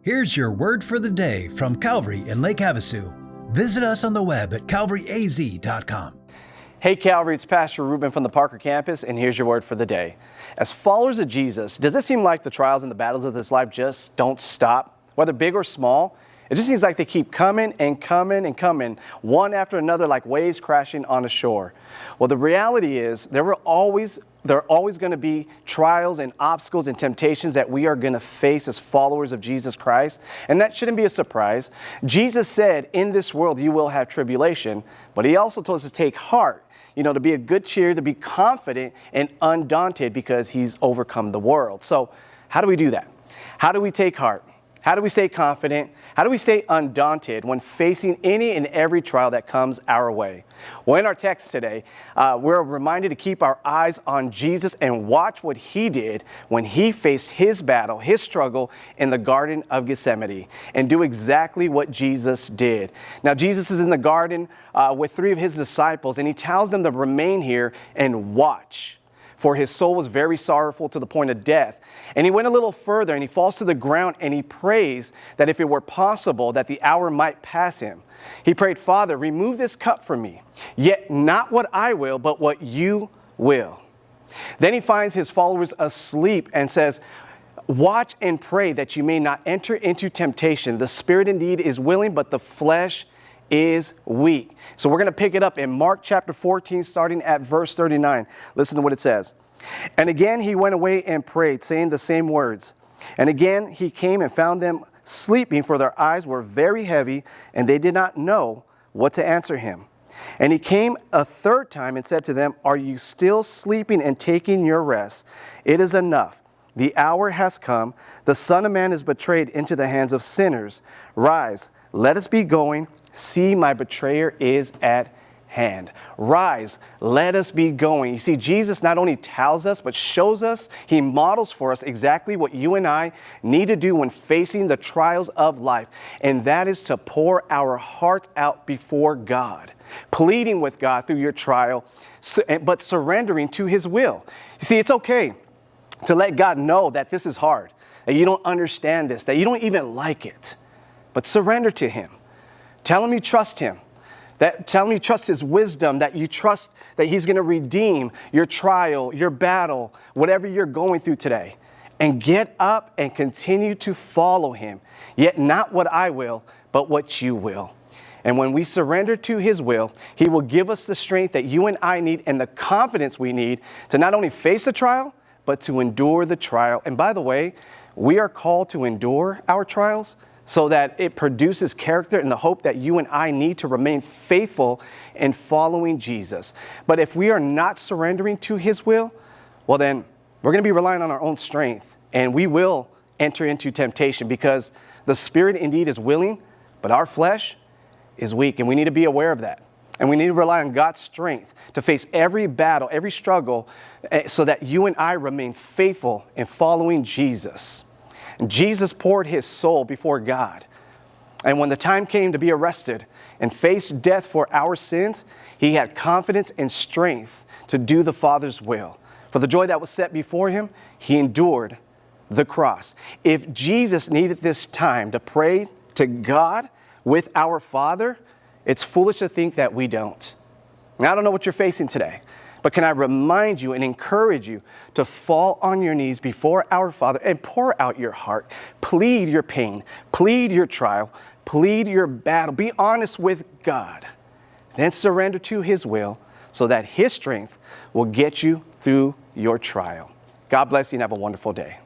Here's your word for the day from Calvary in Lake Havasu. Visit us on the web at calvaryaz.com. Hey Calvary, it's Pastor Ruben from the Parker campus, and here's your word for the day. As followers of Jesus, does it seem like the trials and the battles of this life just don't stop? Whether big or small, it just seems like they keep coming and coming and coming, one after another, like waves crashing on the shore. Well, the reality is there are always going to be trials and obstacles and temptations that we are going to face as followers of Jesus Christ. And that shouldn't be a surprise. Jesus said, in this world you will have tribulation, but he also told us to take heart, to be a good cheer, to be confident and undaunted because he's overcome the world. So how do we do that? How do we take heart? How do we stay confident? How do we stay undaunted when facing any and every trial that comes our way? Well, in our text today, we're reminded to keep our eyes on Jesus and watch what he did when he faced his battle, his struggle in the Garden of Gethsemane, and do exactly what Jesus did. Now, Jesus is in the garden with three of his disciples, and he tells them to remain here and watch. For his soul was very sorrowful to the point of death. And he went a little further and he falls to the ground and he prays that if it were possible that the hour might pass him. He prayed, Father, remove this cup from me, yet not what I will, but what you will. Then he finds his followers asleep and says, watch and pray that you may not enter into temptation. The spirit indeed is willing, but the flesh is weak. So we're going to pick it up in Mark chapter 14, starting at verse 39. Listen to what it says. And again he went away and prayed, saying the same words. And again he came and found them sleeping, for their eyes were very heavy, and they did not know what to answer him. And he came a third time and said to them, are you still sleeping and taking your rest? It is enough. The hour has come. The Son of Man is betrayed into the hands of sinners. Rise, let us be going. See, my betrayer is at hand. Rise, let us be going. You see, Jesus not only tells us, but shows us, he models for us exactly what you and I need to do when facing the trials of life. And that is to pour our hearts out before God, pleading with God through your trial, but surrendering to his will. You see, it's okay to let God know that this is hard, that you don't understand this, that you don't even like it, but surrender to him. Tell him you trust him. Tell him you trust his wisdom, that you trust that he's going to redeem your trial, your battle, whatever you're going through today. And get up and continue to follow him. Yet not what I will, but what you will. And when we surrender to his will, he will give us the strength that you and I need and the confidence we need to not only face the trial, but to endure the trial. And by the way, we are called to endure our trials so that it produces character and the hope that you and I need to remain faithful in following Jesus. But if we are not surrendering to his will, well then we're going to be relying on our own strength, and we will enter into temptation because the spirit indeed is willing, but our flesh is weak, and we need to be aware of that. And we need to rely on God's strength to face every battle, every struggle, so that you and I remain faithful in following Jesus. Jesus poured his soul before God. And when the time came to be arrested and face death for our sins, he had confidence and strength to do the Father's will. For the joy that was set before him, he endured the cross. If Jesus needed this time to pray to God with our Father, it's foolish to think that we don't. Now, I don't know what you're facing today, but can I remind you and encourage you to fall on your knees before our Father and pour out your heart, plead your pain, plead your trial, plead your battle. Be honest with God. Then surrender to his will so that his strength will get you through your trial. God bless you and have a wonderful day.